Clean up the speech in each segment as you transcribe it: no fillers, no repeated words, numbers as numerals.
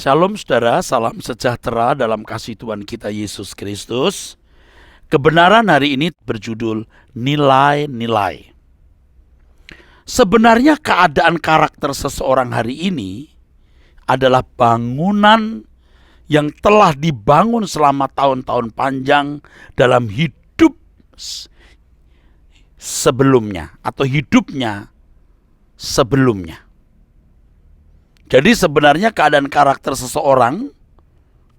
Shalom saudara, salam sejahtera dalam kasih Tuhan kita Yesus Kristus. Kebenaran hari ini berjudul nilai-nilai. Sebenarnya keadaan karakter seseorang hari ini adalah bangunan yang telah dibangun selama tahun-tahun panjang dalam hidup sebelumnya atau hidupnya sebelumnya. Jadi sebenarnya keadaan karakter seseorang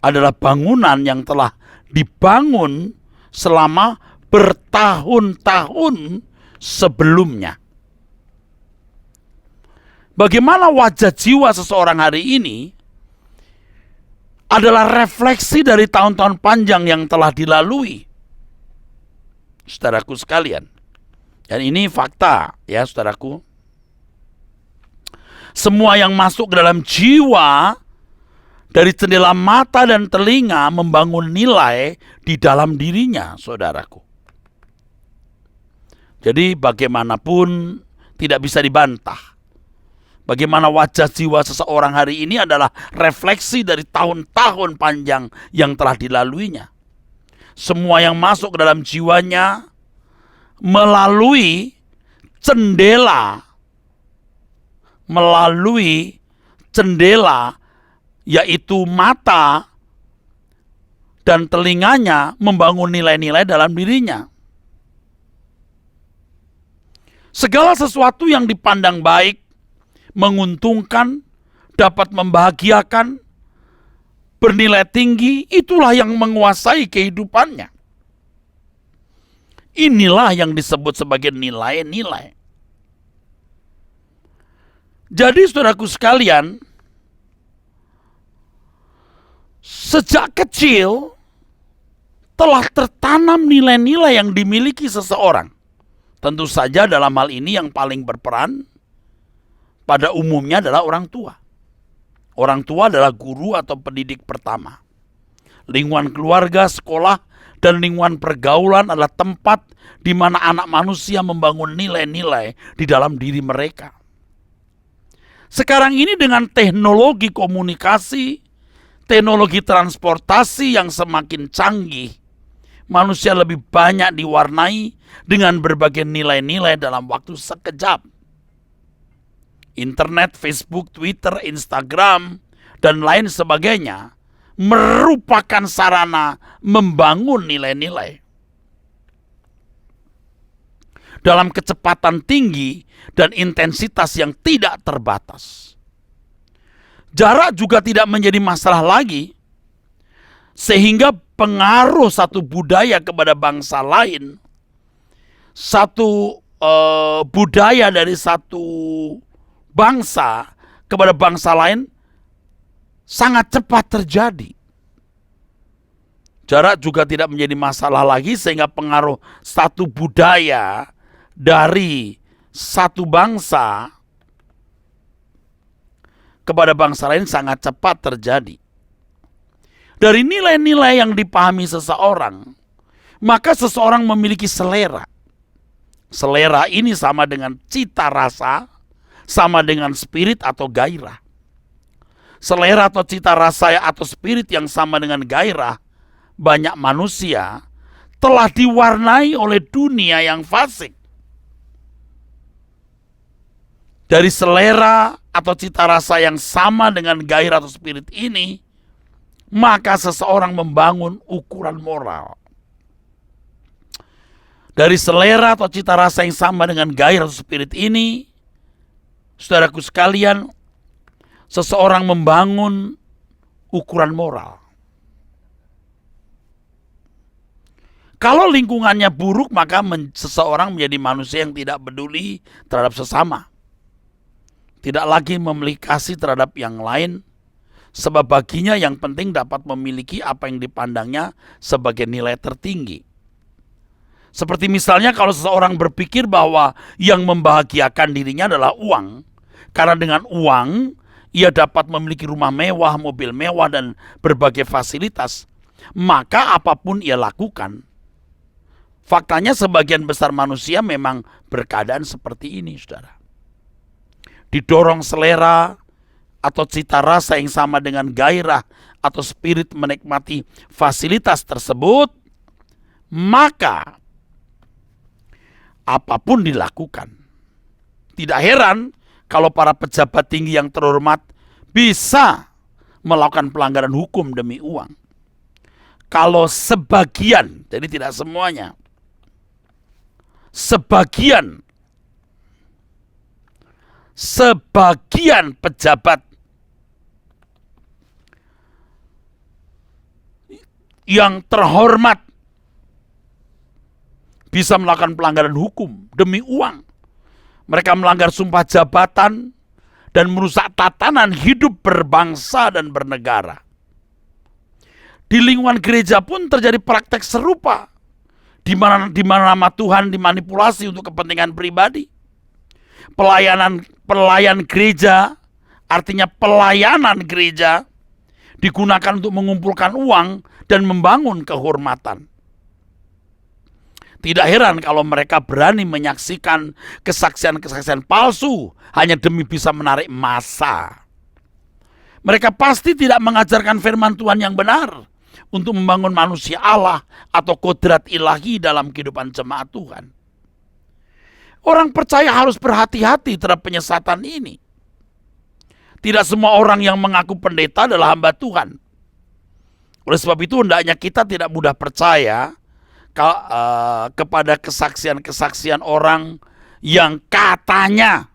adalah bangunan yang telah dibangun selama bertahun-tahun sebelumnya. Bagaimana wajah jiwa seseorang hari ini adalah refleksi dari tahun-tahun panjang yang telah dilalui. Saudaraku sekalian. Dan ini fakta ya saudaraku. Semua yang masuk ke dalam jiwa dari jendela mata dan telinga membangun nilai di dalam dirinya, saudaraku. Jadi bagaimanapun tidak bisa dibantah. Bagaimana wajah jiwa seseorang hari ini adalah refleksi dari tahun-tahun panjang yang telah dilaluinya. Semua yang masuk ke dalam jiwanya melalui jendela yaitu mata dan telinganya membangun nilai-nilai dalam dirinya. Segala sesuatu yang dipandang baik, menguntungkan, dapat membahagiakan, bernilai tinggi, itulah yang menguasai kehidupannya. Inilah yang disebut sebagai nilai-nilai. Jadi saudaraku sekalian, sejak kecil telah tertanam nilai-nilai yang dimiliki seseorang. Tentu saja dalam hal ini yang paling berperan pada umumnya adalah orang tua. Orang tua adalah guru atau pendidik pertama. Lingkungan keluarga, sekolah, dan lingkungan pergaulan adalah tempat di mana anak manusia membangun nilai-nilai di dalam diri mereka. Sekarang ini dengan teknologi komunikasi, teknologi transportasi yang semakin canggih, manusia lebih banyak diwarnai dengan berbagai nilai-nilai dalam waktu sekejap. Internet, Facebook, Twitter, Instagram, dan lain sebagainya merupakan sarana membangun nilai-nilai. Dalam kecepatan tinggi dan intensitas yang tidak terbatas. Jarak juga tidak menjadi masalah lagi, sehingga pengaruh satu budaya kepada bangsa lain, satu budaya dari satu bangsa kepada bangsa lain sangat cepat terjadi. Jarak juga tidak menjadi masalah lagi, sehingga pengaruh satu budaya dari satu bangsa kepada bangsa lain sangat cepat terjadi. Dari nilai-nilai yang dipahami seseorang, maka seseorang memiliki selera. Selera ini sama dengan cita rasa, sama dengan spirit atau gairah. Selera atau cita rasa atau spirit yang sama dengan gairah banyak manusia telah diwarnai oleh dunia yang fasik. Dari selera atau cita rasa yang sama dengan gairah atau spirit ini, maka seseorang membangun ukuran moral. Dari selera atau cita rasa yang sama dengan gairah atau spirit ini, saudaraku sekalian, seseorang membangun ukuran moral. Kalau lingkungannya buruk, maka seseorang menjadi manusia yang tidak peduli terhadap sesama. Tidak lagi memiliki kasih terhadap yang lain, sebab baginya yang penting dapat memiliki apa yang dipandangnya sebagai nilai tertinggi. Seperti misalnya kalau seseorang berpikir bahwa yang membahagiakan dirinya adalah uang, karena dengan uang ia dapat memiliki rumah mewah, mobil mewah, dan berbagai fasilitas, maka apapun ia lakukan. Faktanya sebagian besar manusia memang berkeadaan seperti ini, saudara. Didorong selera atau cita rasa yang sama dengan gairah atau spirit menikmati fasilitas tersebut, maka apapun dilakukan. Tidak heran kalau para pejabat tinggi yang terhormat bisa melakukan pelanggaran hukum demi uang. Kalau sebagian, jadi tidak semuanya, sebagian pejabat yang terhormat bisa melakukan pelanggaran hukum demi uang. Mereka melanggar sumpah jabatan dan merusak tatanan hidup berbangsa dan bernegara. Di lingkungan gereja pun terjadi praktek serupa, di mana nama Tuhan dimanipulasi untuk kepentingan pribadi. Pelayan gereja, artinya pelayanan gereja, digunakan untuk mengumpulkan uang dan membangun kehormatan. Tidak heran kalau mereka berani menyaksikan kesaksian-kesaksian palsu hanya demi bisa menarik massa. Mereka pasti tidak mengajarkan firman Tuhan yang benar untuk membangun manusia Allah atau kodrat ilahi dalam kehidupan jemaat Tuhan. Orang percaya harus berhati-hati terhadap penyesatan ini. Tidak semua orang yang mengaku pendeta adalah hamba Tuhan. Oleh sebab itu hendaknya kita tidak mudah percaya kepada kesaksian-kesaksian orang yang katanya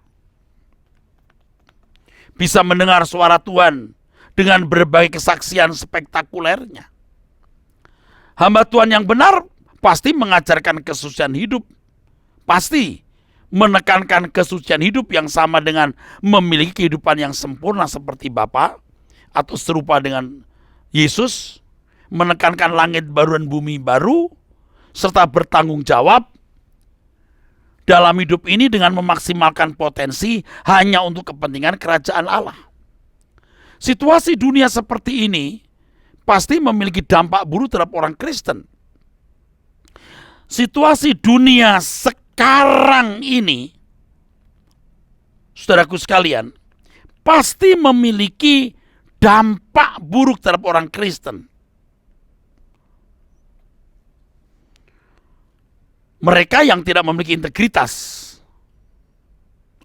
bisa mendengar suara Tuhan dengan berbagai kesaksian spektakulernya. Hamba Tuhan yang benar pasti mengajarkan kesucian hidup, pasti menekankan kesucian hidup yang sama dengan memiliki kehidupan yang sempurna seperti Bapa atau serupa dengan Yesus, menekankan langit baru dan bumi baru, serta bertanggung jawab dalam hidup ini dengan memaksimalkan potensi hanya untuk kepentingan kerajaan Allah. Situasi dunia seperti ini pasti memiliki dampak buruk terhadap orang Kristen. Situasi dunia sekarang ini, saudaraku sekalian, pasti memiliki dampak buruk terhadap orang Kristen. Mereka yang tidak memiliki integritas,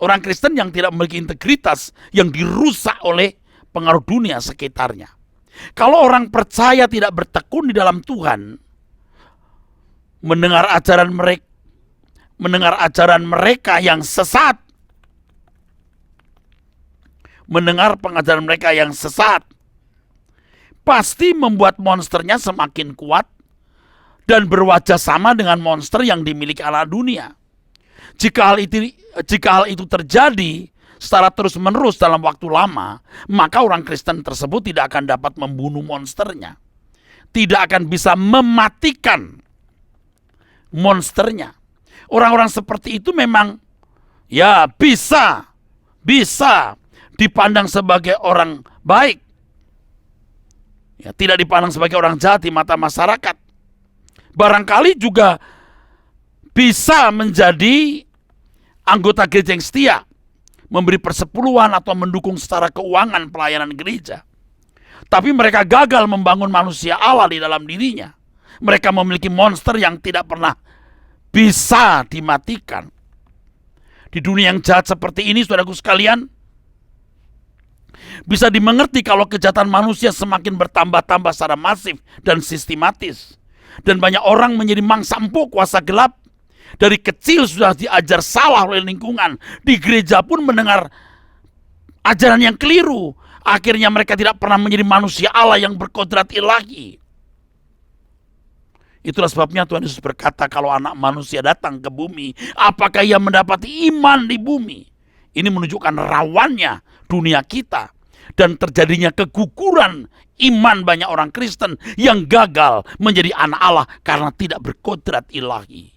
orang Kristen yang tidak memiliki integritas, yang dirusak oleh pengaruh dunia sekitarnya. Kalau orang percaya tidak bertekun di dalam Tuhan, mendengar ajaran mereka yang sesat, mendengar pengajaran mereka yang sesat, pasti membuat monsternya semakin kuat dan berwajah sama dengan monster yang dimiliki anak dunia. Jika hal itu terjadi secara terus-menerus dalam waktu lama, maka orang Kristen tersebut tidak akan dapat membunuh monsternya, tidak akan bisa mematikan monsternya. Orang-orang seperti itu memang ya bisa dipandang sebagai orang baik, ya, tidak dipandang sebagai orang jahat di mata masyarakat. Barangkali juga bisa menjadi anggota gereja yang setia, memberi persepuluhan atau mendukung secara keuangan pelayanan gereja. Tapi mereka gagal membangun manusia Allah di dalam dirinya. Mereka memiliki monster yang tidak pernah bisa dimatikan. Di dunia yang jahat seperti ini, saudaraku sekalian, bisa dimengerti kalau kejahatan manusia semakin bertambah-tambah secara masif dan sistematis. Dan banyak orang menjadi mangsa empuk kuasa gelap. Dari kecil sudah diajar salah oleh lingkungan. Di gereja pun mendengar ajaran yang keliru. Akhirnya mereka tidak pernah menjadi manusia Allah yang berkodrat ilahi. Itulah sebabnya Tuhan Yesus berkata, kalau anak manusia datang ke bumi, apakah ia mendapati iman di bumi? Ini menunjukkan rawannya dunia kita dan terjadinya keguguran iman banyak orang Kristen yang gagal menjadi anak Allah karena tidak berkodrat ilahi.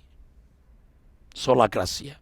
Sola Gracia.